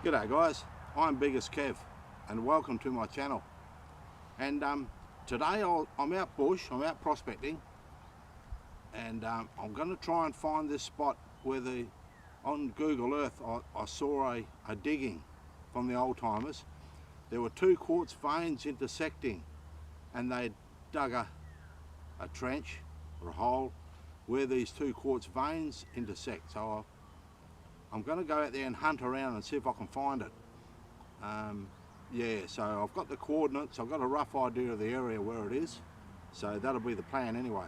G'day guys, I'm Biggest Kev and welcome to my channel. And today I'm out bush, I'm out prospecting, and I'm going to try and find this spot where on Google Earth I saw a digging from the old timers. There were two quartz veins intersecting, and they dug a trench or a hole where these two quartz veins intersect. So I'm going to go out there and hunt around and see if I can find it. Yeah, so I've got the coordinates, I've got a rough idea of the area where it is, so that'll be the plan anyway,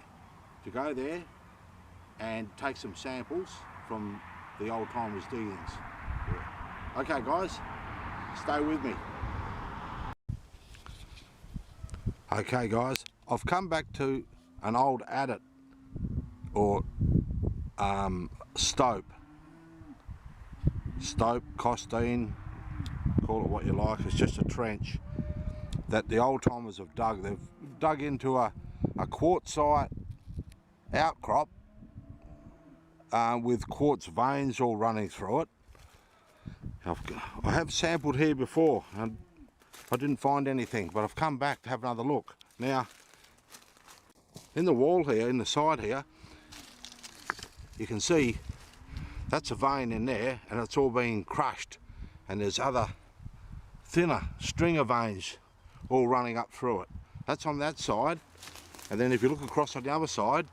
to go there and take some samples from the old timers diggings. Yeah. Okay guys, stay with me. Okay guys, I've come back to an old adit or stope, costine, call it what you like. It's just a trench that the old timers have dug. They've dug into a quartzite outcrop with quartz veins all running through it. I have sampled here before and I didn't find anything, but I've come back to have another look. Now, in the wall here, in the side here, you can see that's a vein in there, and it's all been crushed, and there's other thinner stringer veins all running up through it. That's on that side, and then if you look across on the other side,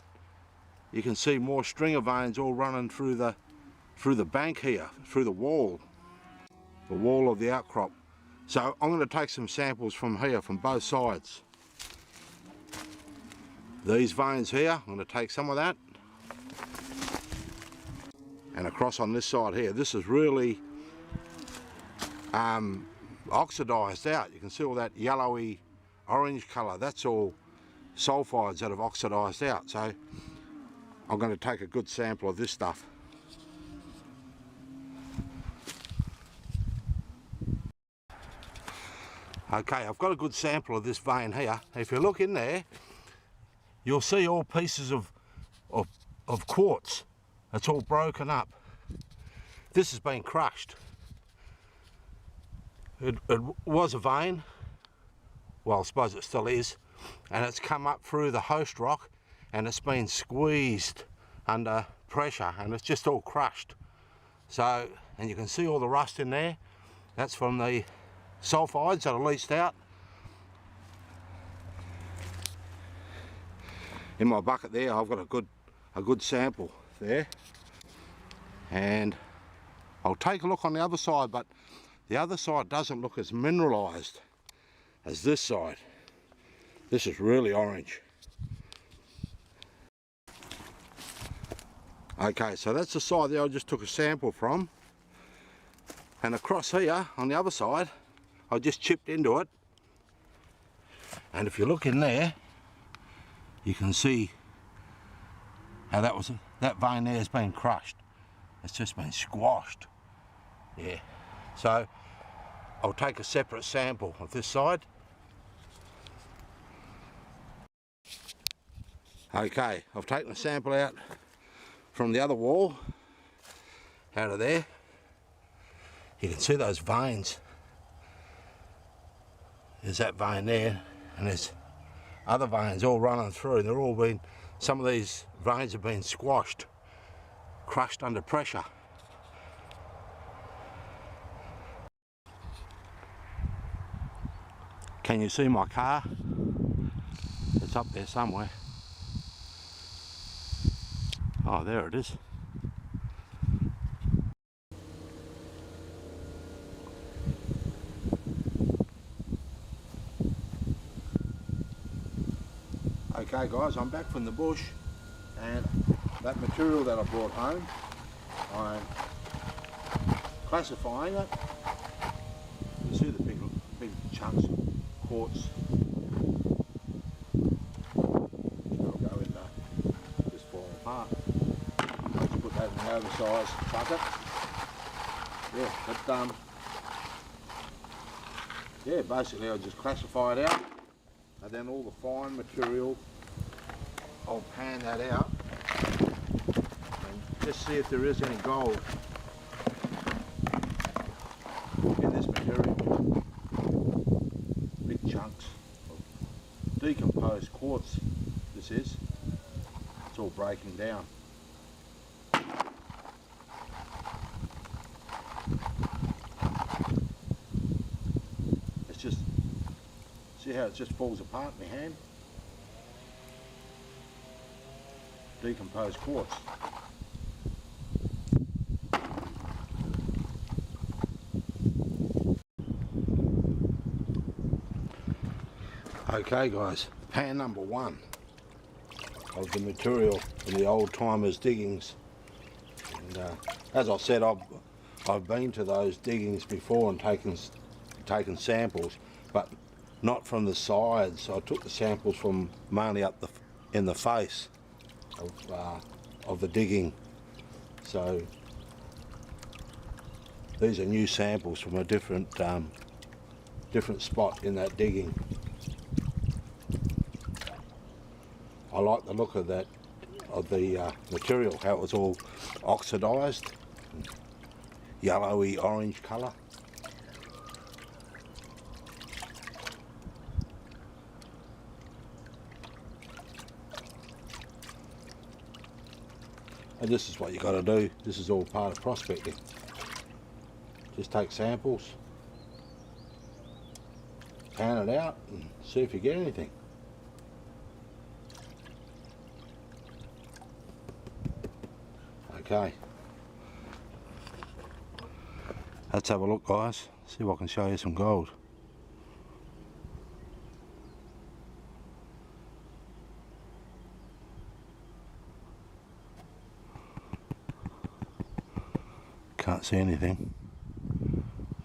you can see more stringer veins all running through the bank here, through the wall of the outcrop. So I'm going to take some samples from here, from both sides. These veins here, I'm going to take some of that. And across on this side here, this is really oxidized out. You can see all that yellowy orange colour. That's all sulfides that have oxidized out. So I'm going to take a good sample of this stuff. Okay, I've got a good sample of this vein here. If you look in there, you'll see all pieces of quartz. It's all broken up. This has been crushed. It was a vein, well I suppose it still is, and it's come up through the host rock and it's been squeezed under pressure and it's just all crushed. So, and you can see all the rust in there. That's from the sulfides that are leached out. In my bucket there, I've got a good sample there, and I'll take a look on the other side, but the other side doesn't look as mineralized as this side. This is really orange. Okay, so that's the side there I just took a sample from, and across here on the other side I just chipped into it, and if you look in there you can see how that vein there has been crushed. It's just been squashed. Yeah. So I'll take a separate sample of this side. Okay, I've taken a sample out from the other wall, out of there. You can see those veins. There's that vein there, and there's other veins all running through. They're all been, some of these veins have been squashed, crushed under pressure. Can you see my car? It's up there somewhere. Oh, there it is. Okay guys, I'm back from the bush, and that material that I brought home, I'm classifying it. You see the big chunks of quartz. They'll go in there, just falling apart. I'll just put that in the oversized bucket. Yeah, but yeah, basically I'll just classify it out, and then all the fine material, I'll pan that out and just see if there is any gold. decomposed quartz this is. It's all breaking down. It's just, see how it just falls apart in my hand? Decomposed quartz. Okay guys, pan number 1 of the material in the old timers diggings. And as I said, I've been to those diggings before and taken samples, but not from the sides. I took the samples from mainly up in the face of the digging. So these are new samples from a different spot in that digging. I like the look of that, of the material, how it was all oxidised, yellowy orange colour. And this is what you got to do. This is all part of prospecting. Just take samples, pan it out and see if you get anything. Okay, let's have a look guys, see if I can show you some gold. Can't see anything.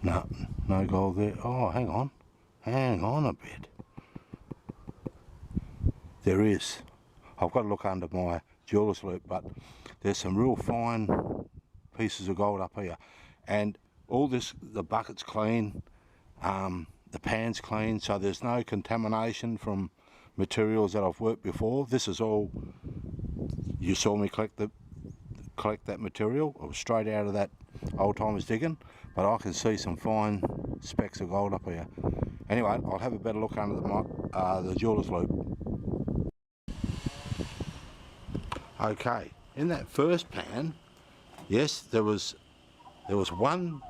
No, no gold there. Oh, hang on a bit. There is. I've got to look under my jeweler's loop, but there's some real fine pieces of gold up here, and all this, the bucket's clean, the pan's clean, so there's no contamination from materials that I've worked before. This is all, you saw me collect that material. It was straight out of that old timers digging, but I can see some fine specks of gold up here. Anyway, I'll have a better look under the jeweler's loop. Okay, in that first pan, yes, there was one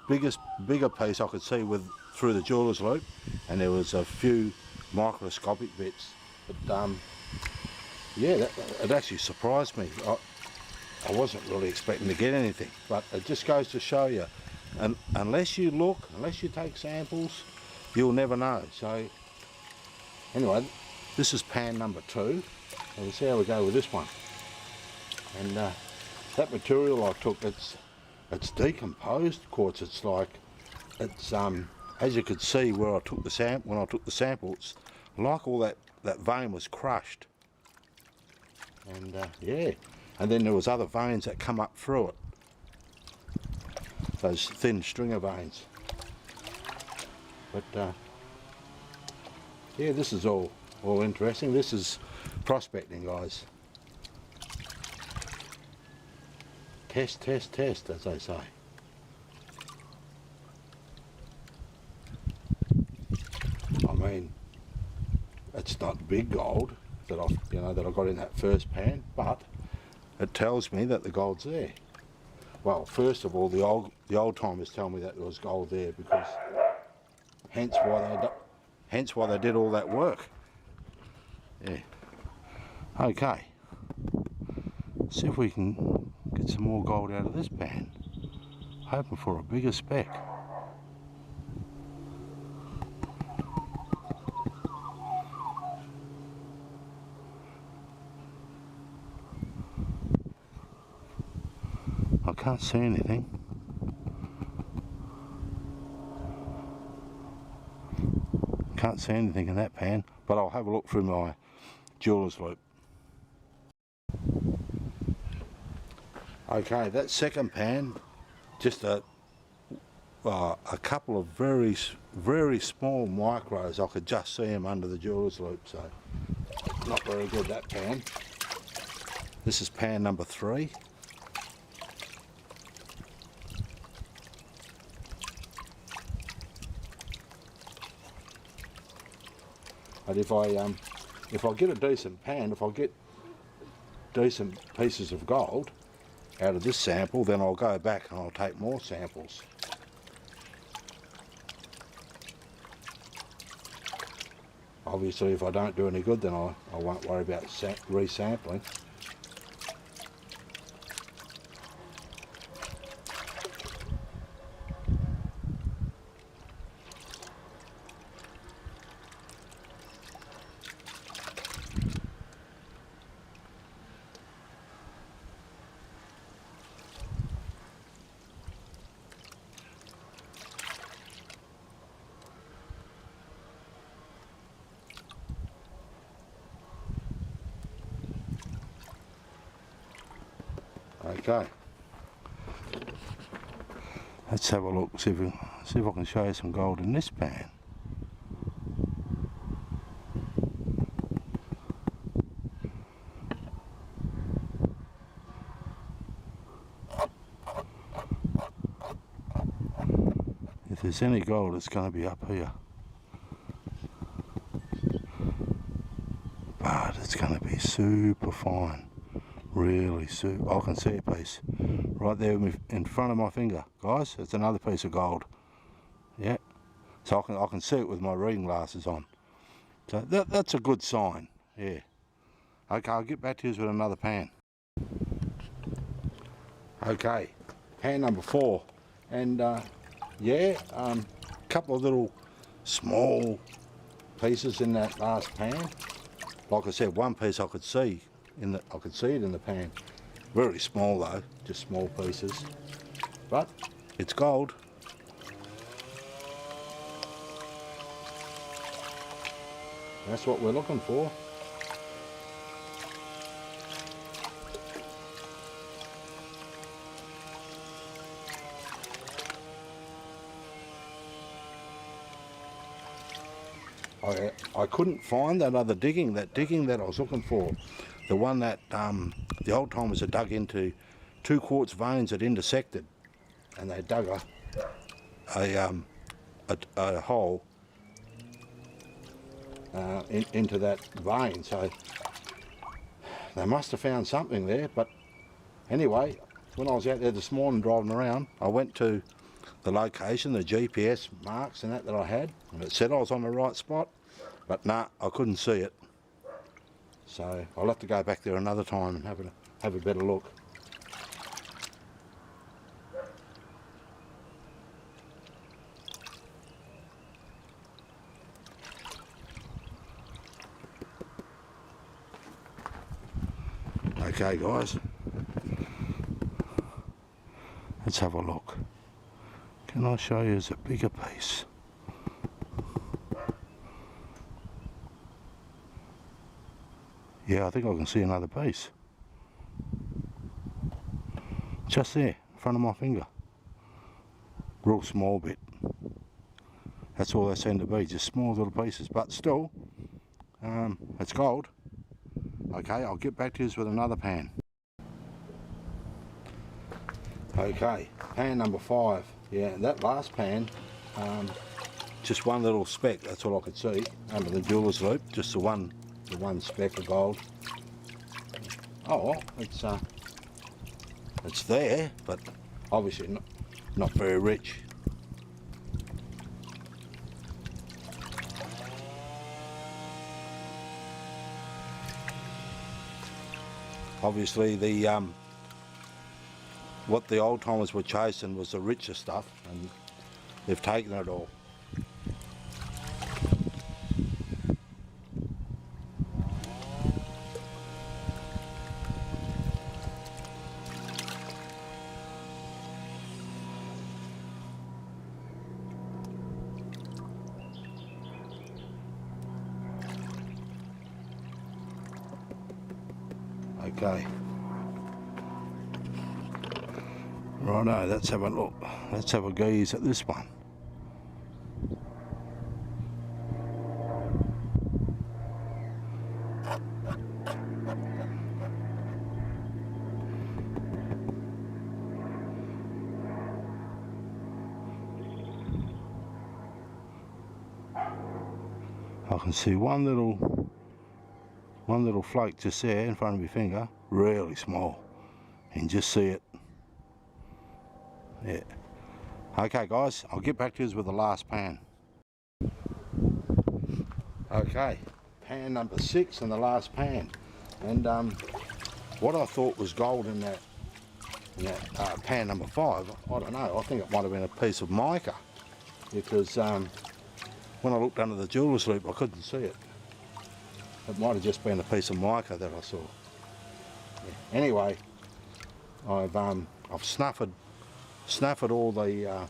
bigger piece I could see through the jeweler's loop, and there was a few microscopic bits. But yeah, it actually surprised me. I wasn't really expecting to get anything, but it just goes to show you, and unless you look, unless you take samples, you'll never know. So anyway, this is pan number 2. We'll see how we go with this one. And that material I took, it's decomposed quartz. It's like, it's as you could see where I took the when I took the samples, like all that vein was crushed. And yeah, and then there was other veins that come up through it, those thin stringer veins. But yeah, this is all interesting. This is prospecting, guys. Test, test, test, as they say. I mean, it's not big gold that I got in that first pan, but it tells me that the gold's there. Well, first of all, the old timers tell me that there was gold there, because hence why they did all that work. Yeah. Okay. See if we can get some more gold out of this pan. Hoping for a bigger speck. I can't see anything. Can't see anything in that pan, but I'll have a look through my jeweler's loop. Okay, that second pan, just a couple of very small micros. I could just see them under the jeweler's loop, so not very good, that pan. This is pan number 3. But if I if I get a decent pan, if I get decent pieces of gold out of this sample, then I'll go back and I'll take more samples. Obviously, if I don't do any good, then I won't worry about resampling. Okay, let's have a look, see if I can show you some gold in this pan. If there's any gold, it's going to be up here. But it's going to be super fine. Really super. I can see a piece right there in front of my finger, guys. It's another piece of gold. Yeah. So I can see it with my reading glasses on. So that's a good sign. Yeah. Okay, I'll get back to you with another pan. Okay, pan number 4, and yeah, couple of little small pieces in that last pan. Like I said, one piece I could see it in the pan. Very small though, just small pieces. But it's gold. That's what we're looking for. I couldn't find that other digging, that I was looking for. The one that the old timers had dug into 2 quartz veins that intersected, and they dug a hole into that vein. So they must have found something there. But anyway, when I was out there this morning driving around, I went to the location, the GPS marks and that I had, and it said I was on the right spot. But nah, I couldn't see it. So I'll have to go back there another time and have a better look. Okay guys, let's have a look. Can I show you a bigger piece? Yeah, I think I can see another piece. Just there, in front of my finger. Real small bit. That's all they seem to be, just small little pieces. But still, it's gold. Okay, I'll get back to you with another pan. Okay, pan number 5. Yeah, that last pan, just one little speck, that's all I could see, under the jeweler's loop, just the one speck of gold. Oh well, it's there, but obviously not very rich. Obviously what the old timers were chasing was the richer stuff, and they've taken it all. Okay. Righto, let's have a look. Let's have a gaze at this one. I can see one little One little flake just there in front of my finger, really small. You can just see it. Yeah. Okay guys, I'll get back to you with the last pan. Okay, pan number 6 and the last pan. And what I thought was gold in that, pan number 5, I don't know, I think it might have been a piece of mica. Because when I looked under the jeweler's loop I couldn't see it. It might have just been a piece of mica that I saw. Yeah. Anyway, I've snuffed all the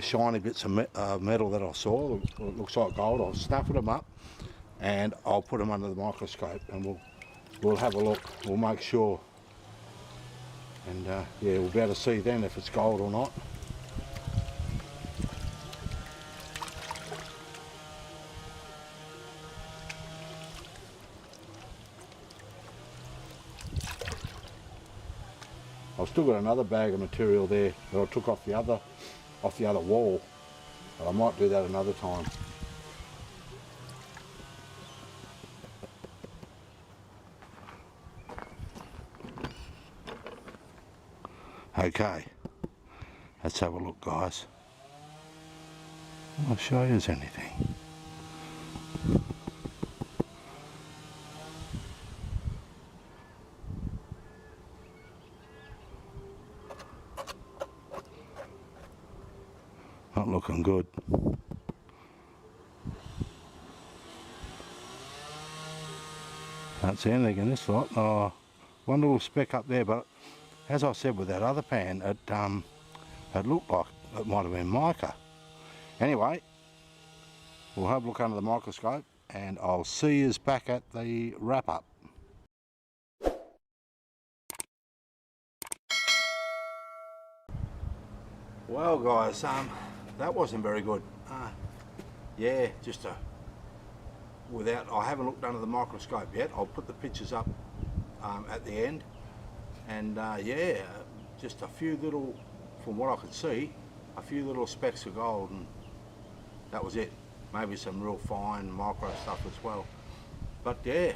shiny bits of metal that I saw. It looks like gold. I'll snuffed them up and I'll put them under the microscope and we'll have a look. We'll make sure, and yeah, we'll be able to see then if it's gold or not. I've still got another bag of material there that I took off the other wall, but I might do that another time. Okay, let's have a look guys. I'll show you anything. Not looking good. Can't see anything in this lot. Oh, one little speck up there, but as I said with that other pan, it looked like it might have been mica. Anyway, we'll have a look under the microscope and I'll see you back at the wrap up. Well guys, that wasn't very good. Yeah, just I haven't looked under the microscope yet. I'll put the pictures up at the end, and yeah, just a few little, from what I could see, a few little specks of gold, and that was it. Maybe some real fine micro stuff as well. But yeah,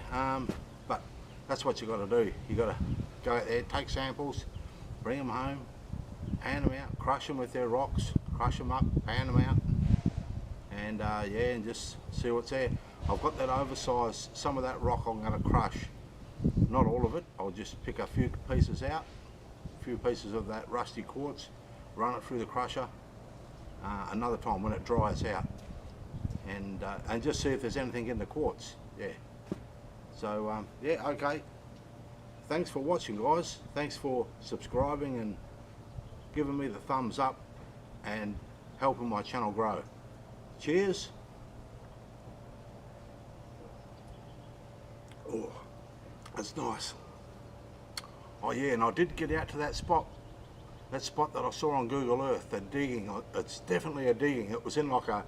but that's what you got to do. You got to go out there, take samples, bring them home, pan them out, crush them with their rocks, crush them up, pan them out, and yeah, and just see what's there. I've got that oversized, some of that rock I'm going to crush, not all of it. I'll just pick a few pieces out, a few pieces of that rusty quartz, run it through the crusher another time when it dries out, and just see if there's anything in the quartz. Yeah, so yeah, okay, thanks for watching guys, thanks for subscribing and giving me the thumbs up and helping my channel grow. Cheers. Oh, that's nice. Oh yeah, and I did get out to that spot that I saw on Google Earth, the digging. It's definitely a digging. It was in like a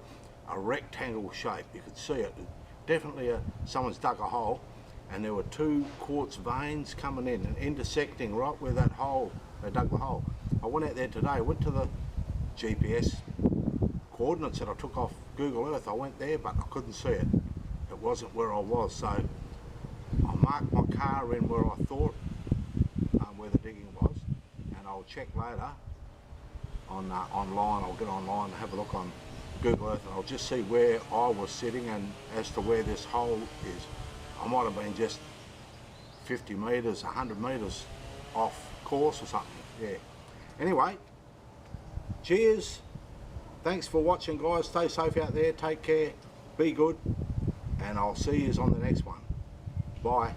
rectangle shape. You could see it. Definitely someone's dug a hole, and there were 2 quartz veins coming in and intersecting right where that hole, they dug the hole. I went out there today, went to the GPS coordinates that I took off Google Earth. I went there, but I couldn't see it. It wasn't where I was, so I marked my car in where I thought where the digging was, and I'll check later on online. I'll get online and have a look on Google Earth, and I'll just see where I was sitting and as to where this hole is. I might have been just 50 metres, 100 metres off course or something. Yeah. Anyway, cheers. Thanks for watching guys. Stay safe out there. Take care. Be good. And I'll see you on the next one. Bye.